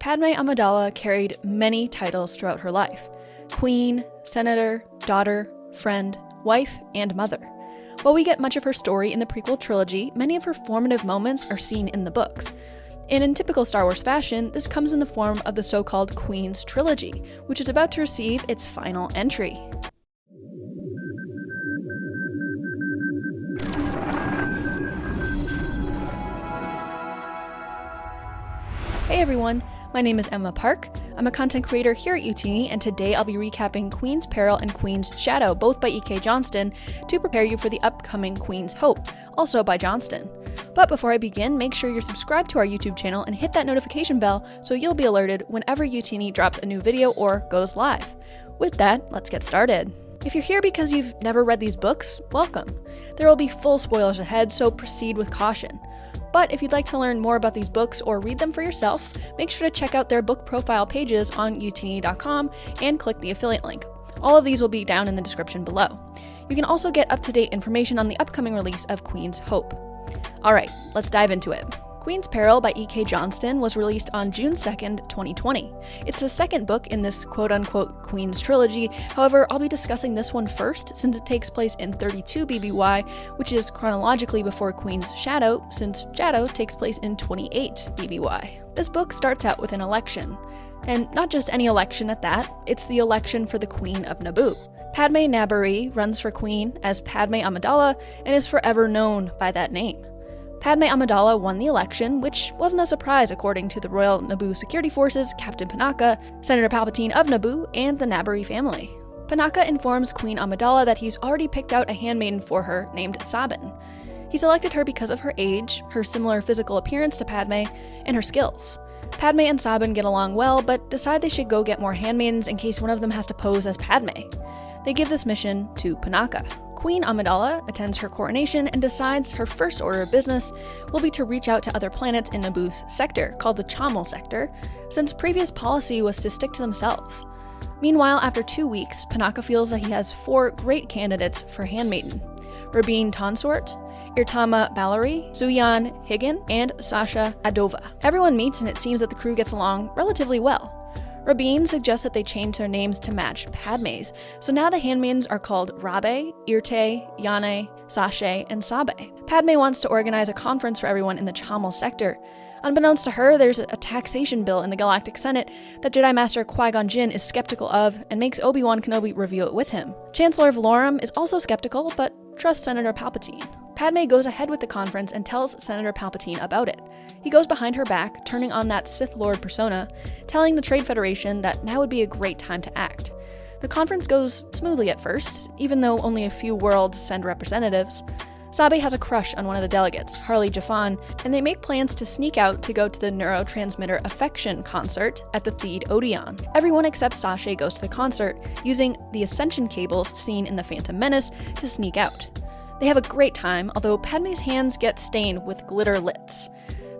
Padmé Amidala carried many titles throughout her life: queen, senator, daughter, friend, wife, and mother. While we get much of her story in the prequel trilogy, many of her formative moments are seen in the books. And in typical Star Wars fashion, this comes in the form of the so-called Queen's Trilogy, which is about to receive its final entry. Hey everyone, my name is Emma Park. I'm a content creator here at Youtini, and today I'll be recapping Queen's Peril and Queen's Shadow, both by E.K. Johnston, to prepare you for the upcoming Queen's Hope, also by Johnston. But before I begin, make sure you're subscribed to our YouTube channel and hit that notification bell so you'll be alerted whenever Youtini drops a new video or goes live. With that, let's get started. If you're here because you've never read these books, welcome. There will be full spoilers ahead, so proceed with caution. But if you'd like to learn more about these books or read them for yourself, make sure to check out their book profile pages on youtini.com and click the affiliate link. All of these will be down in the description below. You can also get up-to-date information on the upcoming release of Queen's Hope. Alright, let's dive into it. Queen's Peril by E.K. Johnston was released on June 2nd, 2020. It's the second book in this quote-unquote Queen's Trilogy, however, I'll be discussing this one first since it takes place in 32 BBY, which is chronologically before Queen's Shadow, since Shadow takes place in 28 BBY. This book starts out with an election, and not just any election at that, it's the election for the Queen of Naboo. Padmé Naberrie runs for queen as Padmé Amidala and is forever known by that name. Padmé Amidala won the election, which wasn't a surprise according to the Royal Naboo Security Forces, Captain Panaka, Senator Palpatine of Naboo, and the Naberrie family. Panaka informs Queen Amidala that he's already picked out a handmaiden for her named Sabin. He selected her because of her age, her similar physical appearance to Padmé, and her skills. Padmé and Sabin get along well, but decide they should go get more handmaidens in case one of them has to pose as Padmé. They give this mission to Panaka. Queen Amidala attends her coronation and decides her first order of business will be to reach out to other planets in Naboo's sector, called the Chamel sector, since previous policy was to stick to themselves. Meanwhile, after 2 weeks, Panaka feels that he has 4 great candidates for handmaiden: Rabine Tonsort, Irtama Ballery, Suyan Higgin, and Sasha Adova. Everyone meets and it seems that the crew gets along relatively well. Rabine suggests that they change their names to match Padmé's, so now the handmaidens are called Rabe, Irte, Yane, Sashe, and Sabe. Padmé wants to organize a conference for everyone in the Chamel sector. Unbeknownst to her, there's a taxation bill in the Galactic Senate that Jedi Master Qui-Gon Jinn is skeptical of and makes Obi-Wan Kenobi review it with him. Chancellor Valorum is also skeptical, but trusts Senator Palpatine. Padmé goes ahead with the conference and tells Senator Palpatine about it. He goes behind her back, turning on that Sith Lord persona, telling the Trade Federation that now would be a great time to act. The conference goes smoothly at first, even though only a few worlds send representatives. Sabe has a crush on one of the delegates, Harley Jafan, and they make plans to sneak out to go to the Neurotransmitter Affection concert at the Theed Odeon. Everyone except Sasha goes to the concert, using the Ascension cables seen in The Phantom Menace to sneak out. They have a great time, although Padmé's hands get stained with glitter lits.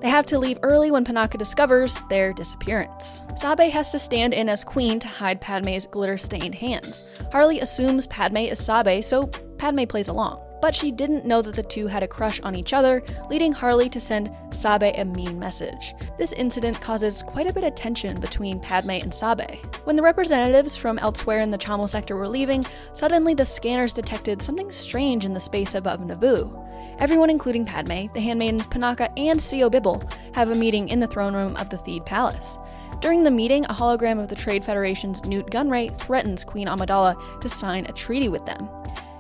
They have to leave early when Panaka discovers their disappearance. Sabe has to stand in as queen to hide Padmé's glitter-stained hands. Harley assumes Padmé is Sabe, so Padmé plays along. But she didn't know that the two had a crush on each other, leading Harley to send Sabe a mean message. This incident causes quite a bit of tension between Padmé and Sabe. When the representatives from elsewhere in the Chamel sector were leaving, suddenly the scanners detected something strange in the space above Naboo. Everyone, including Padmé, the handmaidens Panaka, and Sio Bibble, have a meeting in the throne room of the Theed Palace. During the meeting, a hologram of the Trade Federation's Newt Gunray threatens Queen Amidala to sign a treaty with them.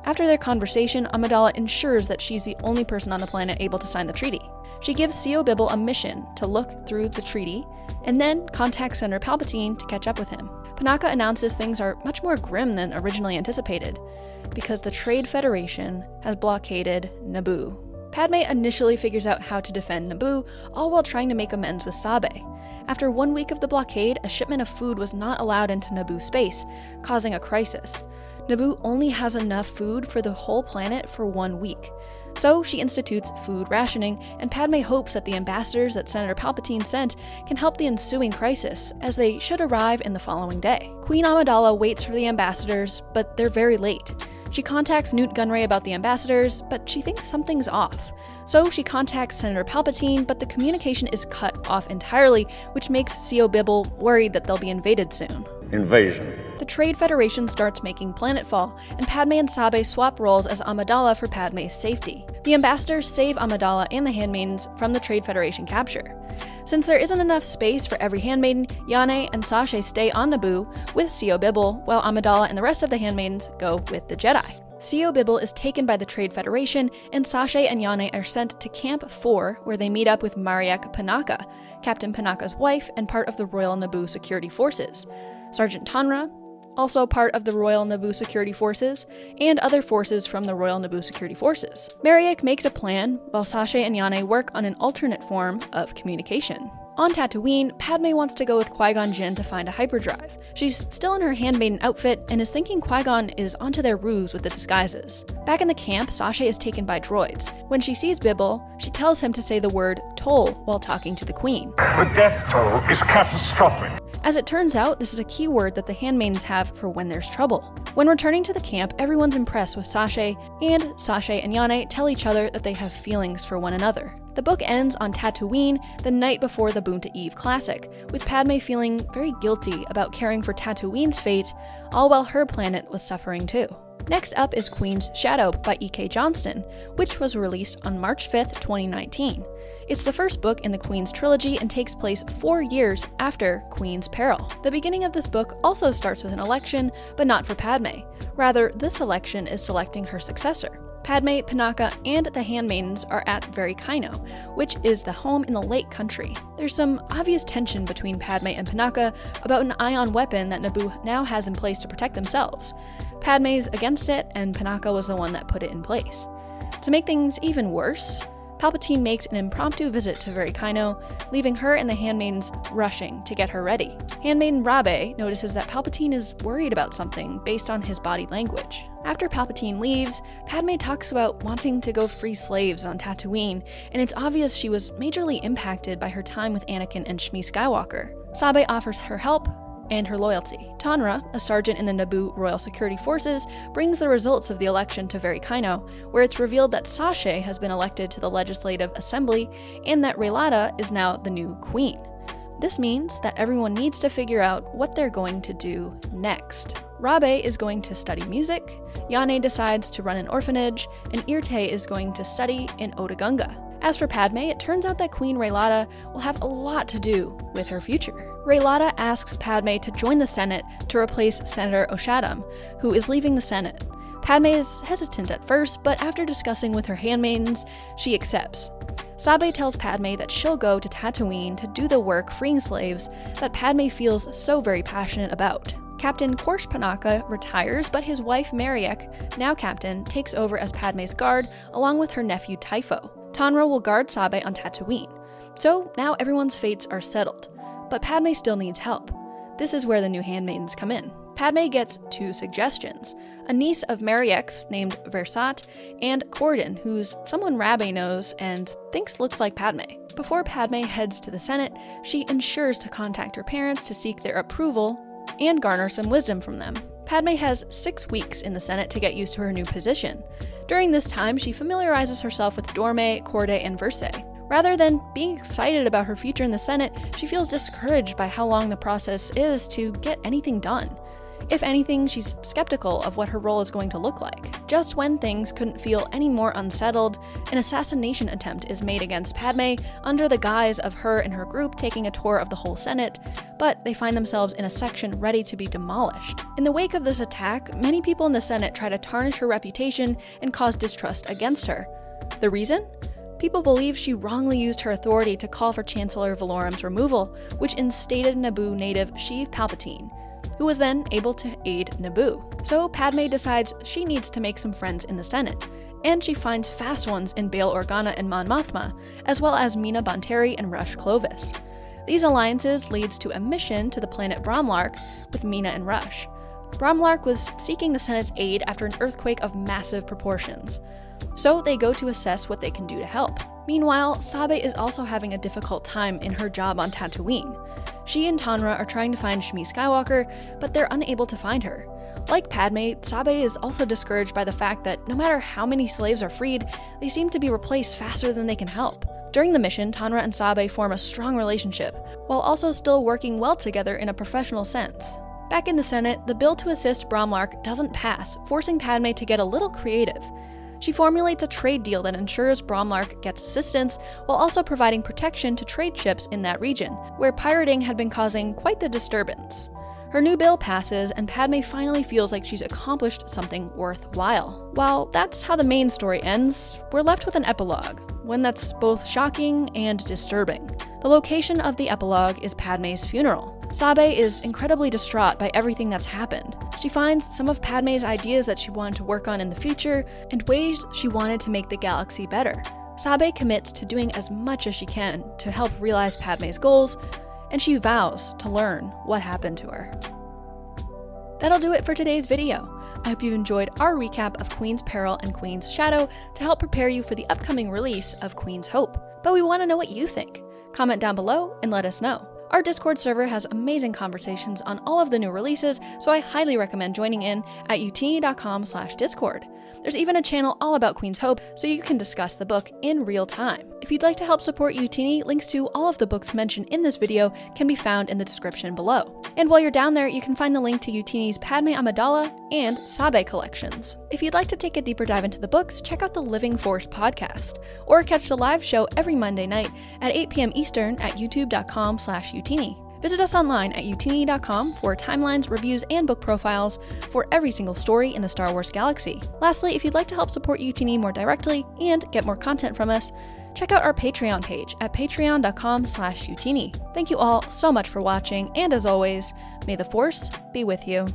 After their conversation, Amidala ensures that she's the only person on the planet able to sign the treaty. She gives Sio Bibble a mission to look through the treaty, and then contacts Senator Palpatine to catch up with him. Panaka announces things are much more grim than originally anticipated, because the Trade Federation has blockaded Naboo. Padmé initially figures out how to defend Naboo, all while trying to make amends with Sabe. After 1 week of the blockade, a shipment of food was not allowed into Naboo space, causing a crisis. Naboo only has enough food for the whole planet for 1 week. So she institutes food rationing, and Padmé hopes that the ambassadors that Senator Palpatine sent can help the ensuing crisis, as they should arrive in the following day. Queen Amidala waits for the ambassadors, but they're very late. She contacts Newt Gunray about the ambassadors, but she thinks something's off. So she contacts Senator Palpatine, but the communication is cut off entirely, which makes C.O. Bibble worried that they'll be invaded soon. Invasion. The Trade Federation starts making planetfall, and Padmé and Sabe swap roles as Amidala for Padmé's safety. The ambassadors save Amidala and the handmaidens from the Trade Federation capture. Since there isn't enough space for every handmaiden, Yane and Sashay stay on Naboo with C.O. Bibble, while Amidala and the rest of the handmaidens go with the Jedi. C.O. Bibble is taken by the Trade Federation, and Sashay and Yane are sent to Camp 4, where they meet up with Mariek Panaka, Captain Panaka's wife and part of the Royal Naboo Security Forces, Sergeant Tanra, also part of the Royal Naboo Security Forces, and other forces from the Royal Naboo Security Forces. Mariek makes a plan, while Sashay and Yane work on an alternate form of communication. On Tatooine, Padmé wants to go with Qui-Gon Jinn to find a hyperdrive. She's still in her handmaiden outfit and is thinking Qui-Gon is onto their ruse with the disguises. Back in the camp, Sashay is taken by droids. When she sees Bibble, she tells him to say the word toll while talking to the Queen. The death toll is catastrophic. As it turns out, this is a key word that the handmaidens have for when there's trouble. When returning to the camp, everyone's impressed with Sashay, and Sashay and Yane tell each other that they have feelings for one another. The book ends on Tatooine the night before the Boonta Eve Classic, with Padmé feeling very guilty about caring for Tatooine's fate, all while her planet was suffering too. Next up is Queen's Shadow by E.K. Johnston, which was released on March 5th, 2019. It's the first book in the Queen's Trilogy and takes place 4 years after Queen's Peril. The beginning of this book also starts with an election, but not for Padmé. Rather, this election is selecting her successor. Padmé, Panaka, and the handmaidens are at Verikaino, which is the home in the Lake Country. There's some obvious tension between Padmé and Panaka about an ion weapon that Naboo now has in place to protect themselves. Padmé's against it, and Panaka was the one that put it in place. To make things even worse, Palpatine makes an impromptu visit to Verikaino, leaving her and the handmaidens rushing to get her ready. Handmaiden Rabe notices that Palpatine is worried about something based on his body language. After Palpatine leaves, Padmé talks about wanting to go free slaves on Tatooine, and it's obvious she was majorly impacted by her time with Anakin and Shmi Skywalker. Sabe offers her help and her loyalty. Tanra, a sergeant in the Naboo Royal Security Forces, brings the results of the election to Verikaino, where it's revealed that Sashay has been elected to the Legislative Assembly and that Raylata is now the new queen. This means that everyone needs to figure out what they're going to do next. Rabe is going to study music, Yane decides to run an orphanage, and Irte is going to study in Otogunga. As for Padmé, it turns out that Queen Raylata will have a lot to do with her future. Raylata asks Padmé to join the Senate to replace Senator Oshadam, who is leaving the Senate. Padmé is hesitant at first, but after discussing with her handmaidens, she accepts. Sabe tells Padmé that she'll go to Tatooine to do the work freeing slaves that Padmé feels so very passionate about. Captain Korsh Panaka retires, but his wife Mariek, now captain, takes over as Padmé's guard along with her nephew Typho. Tanra will guard Sabe on Tatooine. So now everyone's fates are settled. But Padmé still needs help. This is where the new handmaidens come in. Padmé gets 2 suggestions: a niece of Mariek's named Versat, and Corden, who's someone Rabe knows and thinks looks like Padmé. Before Padmé heads to the Senate, she ensures to contact her parents to seek their approval and garner some wisdom from them. Padmé has 6 weeks in the Senate to get used to her new position. During this time, she familiarizes herself with Dorme, Corday, and Versay. Rather than being excited about her future in the Senate, she feels discouraged by how long the process is to get anything done. If anything, she's skeptical of what her role is going to look like. Just when things couldn't feel any more unsettled, an assassination attempt is made against Padmé under the guise of her and her group taking a tour of the whole Senate, but they find themselves in a section ready to be demolished. In the wake of this attack, many people in the Senate try to tarnish her reputation and cause distrust against her. The reason? People believe she wrongly used her authority to call for Chancellor Valorum's removal, which instated Naboo native Sheev Palpatine, who was then able to aid Naboo. So Padmé decides she needs to make some friends in the Senate, and she finds fast ones in Bail Organa and Mon Mothma, as well as Mina Bonteri and Rush Clovis. These alliances leads to a mission to the planet Bromlark with Mina and Rush. Bromlark was seeking the Senate's aid after an earthquake of massive proportions, so they go to assess what they can do to help. Meanwhile, Sabe is also having a difficult time in her job on Tatooine. She and Tanra are trying to find Shmi Skywalker, but they're unable to find her. Like Padmé, Sabe is also discouraged by the fact that no matter how many slaves are freed, they seem to be replaced faster than they can help. During the mission, Tanra and Sabe form a strong relationship, while also still working well together in a professional sense. Back in the Senate, the bill to assist Bromlark doesn't pass, forcing Padmé to get a little creative. She formulates a trade deal that ensures Bromlark gets assistance while also providing protection to trade ships in that region, where pirating had been causing quite the disturbance. Her new bill passes, and Padmé finally feels like she's accomplished something worthwhile. While that's how the main story ends, we're left with an epilogue, one that's both shocking and disturbing. The location of the epilogue is Padmé's funeral. Sabe is incredibly distraught by everything that's happened. She finds some of Padmé's ideas that she wanted to work on in the future, and ways she wanted to make the galaxy better. Sabe commits to doing as much as she can to help realize Padmé's goals, and she vows to learn what happened to her. That'll do it for today's video. I hope you've enjoyed our recap of Queen's Peril and Queen's Shadow to help prepare you for the upcoming release of Queen's Hope. But we want to know what you think. Comment down below and let us know. Our Discord server has amazing conversations on all of the new releases, so I highly recommend joining in at youtini.com/discord. There's even a channel all about Queen's Hope, so you can discuss the book in real time. If you'd like to help support Youtini, links to all of the books mentioned in this video can be found in the description below. And while you're down there, you can find the link to Youtini's Padmé Amidala and Sabe collections. If you'd like to take a deeper dive into the books, check out the Living Force podcast, or catch the live show every Monday night at 8 p.m. Eastern at youtube.com/Youtini. Visit us online at youtini.com for timelines, reviews, and book profiles for every single story in the Star Wars galaxy. Lastly, if you'd like to help support Youtini more directly and get more content from us, check out our Patreon page at patreon.com/Youtini. Thank you all so much for watching, and as always, may the Force be with you.